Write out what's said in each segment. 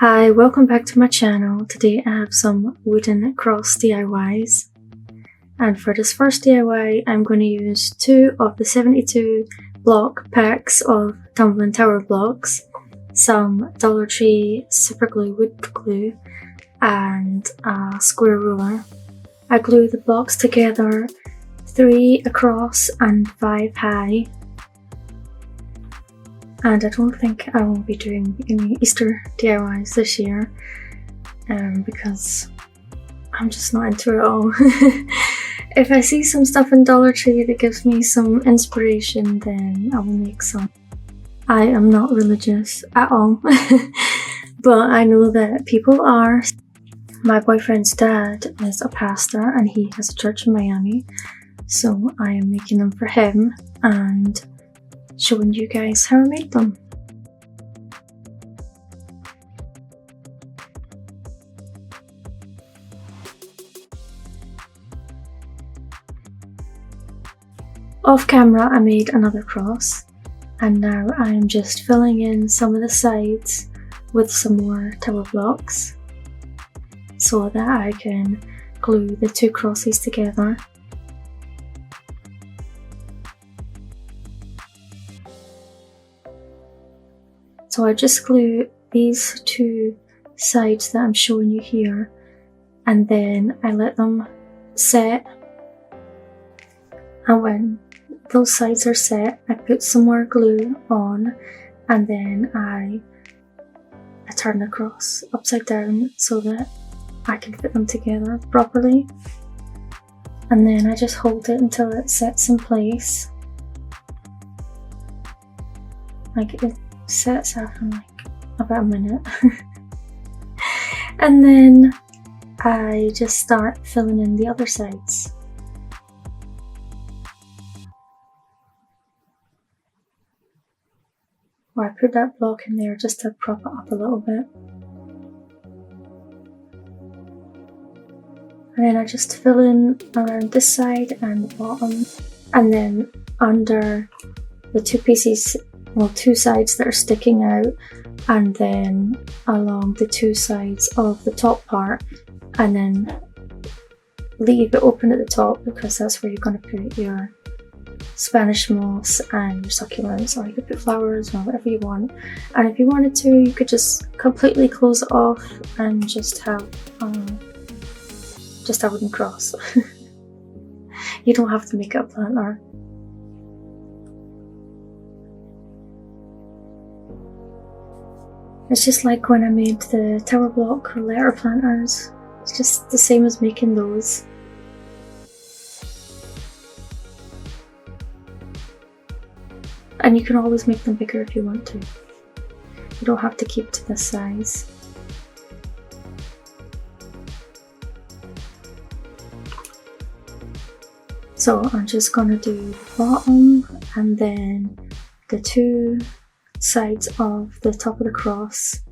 Hi, welcome back to my channel. Today I have some wooden cross DIYs. And for this first DIY, I'm going to use 2 of the 72 block packs of tumbling tower blocks, some Dollar Tree super glue wood glue, and a square ruler. I glue the blocks together 3 across and 5 high. And I don't think I will be doing any Easter DIYs this year because I'm just not into it all. If I see some stuff in Dollar Tree that gives me some inspiration, then I will make some. I am not religious at all, but I know that people are. My boyfriend's dad is a pastor and he has a church in Miami, so I am making them for him and showing you guys how I made them. Off camera I made another cross, and now I am just filling in some of the sides with some more tower blocks so that I can glue the 2 crosses together. So I just glue these 2 sides that I'm showing you here, and then I let them set, and when those sides are set, I put some more glue on, and then I turn the cross upside down so that I can fit them together properly, and then I just hold it until it sets in place. Like it sets after like about a minute. And then I just start filling in the other sides. Or I put that block in there just to prop it up a little bit. And then I just fill in around this side and the bottom, and then under the 2 pieces, well, 2 sides that are sticking out, and then along the 2 sides of the top part, and then leave it open at the top because that's where you're going to put your Spanish moss and your succulents, or you could put flowers or whatever you want. And if you wanted to, you could just completely close it off and just have a wooden cross. You don't have to make it a planter. It's just like when I made the tower block letter planters. It's just the same as making those. And you can always make them bigger if you want to. You don't have to keep to this size. So I'm just gonna do the bottom and then the 2 sides of the top of the cross,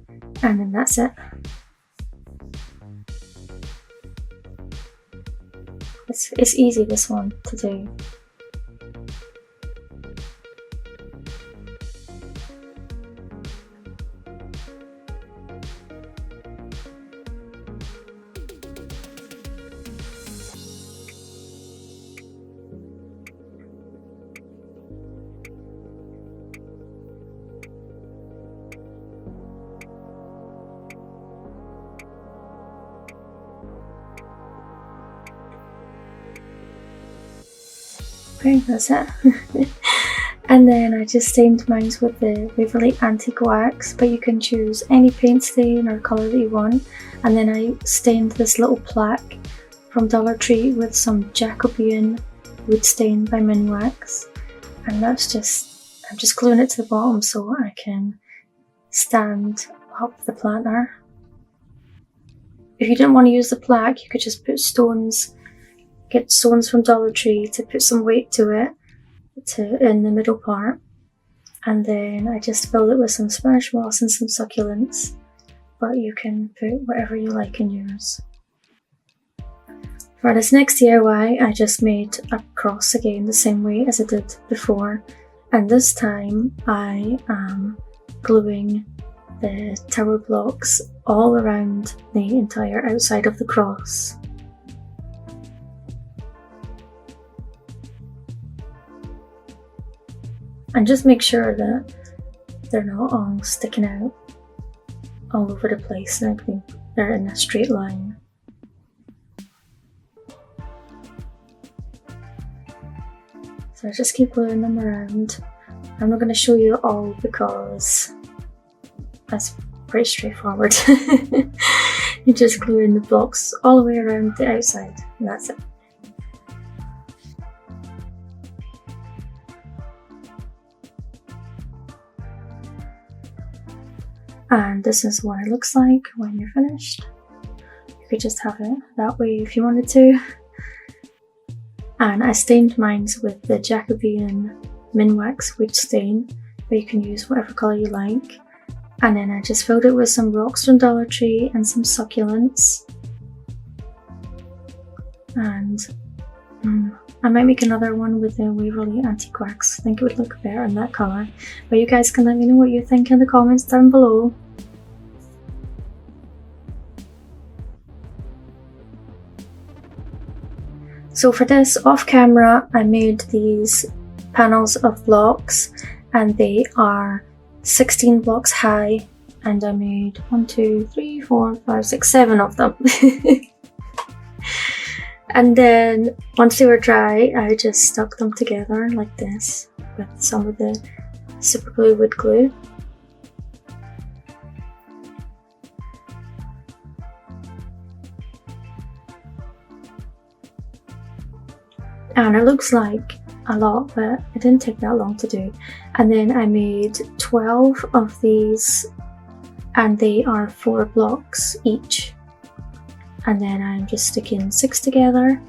and then that's it. It's easy, this one, to do. Okay, that's it. And then I just stained mine with the Waverly Antique Wax, but you can choose any paint stain or colour that you want. And then I stained this little plaque from Dollar Tree with some Jacobean wood stain by Minwax, and that's just, I'm just gluing it to the bottom so I can stand up the planter. If you didn't want to use the plaque, you could just put stones. Get stones from Dollar Tree to put some weight to it in the middle part, and then I just filled it with some Spanish moss and some succulents, but you can put whatever you like in yours. For this next DIY, I just made a cross again the same way as I did before, and this time I am gluing the tower blocks all around the entire outside of the cross. And just make sure that they're not all sticking out all over the place, and I think they're in a straight line. So I just keep gluing them around. I'm not going to show you all because that's pretty straightforward. You just glue in the blocks all the way around the outside, and that's it. And this is what it looks like when you're finished. You could just have it that way if you wanted to. And I stained mine with the Jacobean Minwax wood stain, but you can use whatever colour you like. And then I just filled it with some rocks from Dollar Tree and some succulents. And I might make another one with the Waverly Antique Wax. I think it would look better in that colour. But you guys can let me know what you think in the comments down below. So for this, off camera, I made these panels of blocks, and they are 16 blocks high, and I made 1, 2, 3, 4, 5, 6, 7 of them. And then once they were dry, I just stuck them together like this with some of the super glue wood glue. And it looks like a lot, but it didn't take that long to do. And then I made 12 of these, and they are 4 blocks each. And then I'm just sticking 6 together,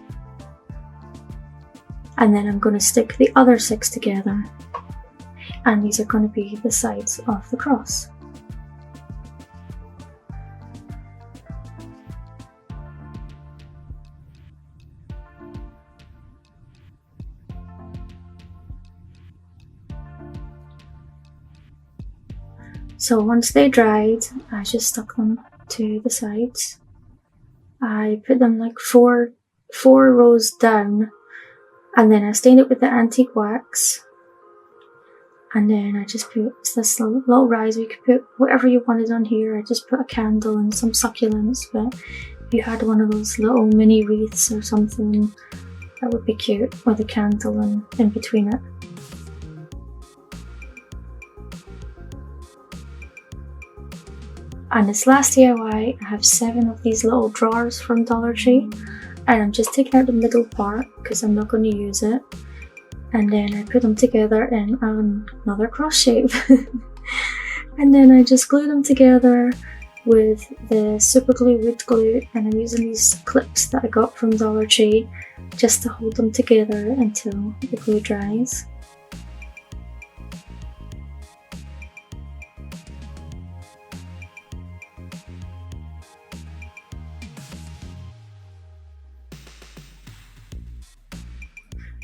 and then I'm going to stick the other 6 together, and these are going to be the sides of the cross. So once they dried, I just stuck them to the sides. I put them like four rows down, and then I stained it with the antique wax, and then I just put this little riser. You could put whatever you wanted on here. I just put a candle and some succulents, but if you had one of those little mini wreaths or something, that would be cute with a candle in between it. And this last DIY, I have 7 of these little drawers from Dollar Tree, and I'm just taking out the middle part because I'm not going to use it, and then I put them together in another cross shape. And then I just glue them together with the super glue wood glue, and I'm using these clips that I got from Dollar Tree just to hold them together until the glue dries.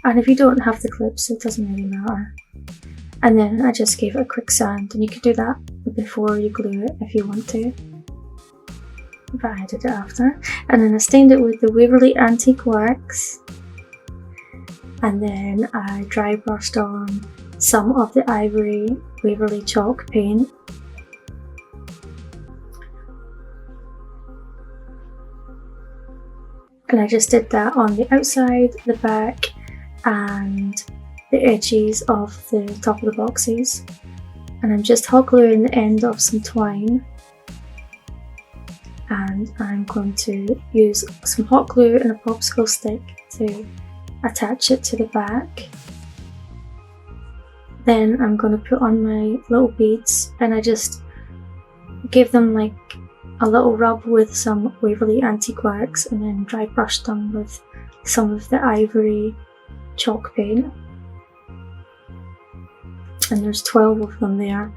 And if you don't have the clips, it doesn't really matter. And then I just gave it a quick sand, and you could do that before you glue it if you want to. But I did it after. And then I stained it with the Waverly Antique Wax. And then I dry brushed on some of the Ivory Waverly Chalk paint. And I just did that on the outside, the back, and the edges of the top of the boxes. And I'm just hot gluing the end of some twine, and I'm going to use some hot glue and a popsicle stick to attach it to the back. Then I'm going to put on my little beads, and I just give them like a little rub with some Waverly Antique Wax, and then dry brush them with some of the Ivory Chalk paint. And there's 12 of them there.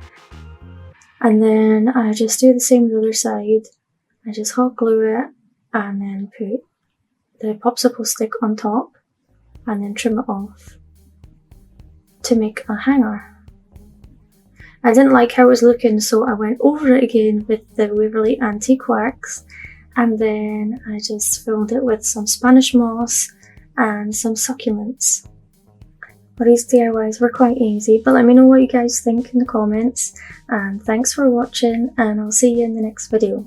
And then I just do the same with the other side. I just hot glue it, and then put the popsicle stick on top, and then trim it off to make a hanger. I didn't like how it was looking, so I went over it again with the Waverly Antique Wax, and then I just filled it with some Spanish moss and some succulents. Well, these DIYs were quite easy, but let me know what you guys think in the comments, and thanks for watching, and I'll see you in the next video.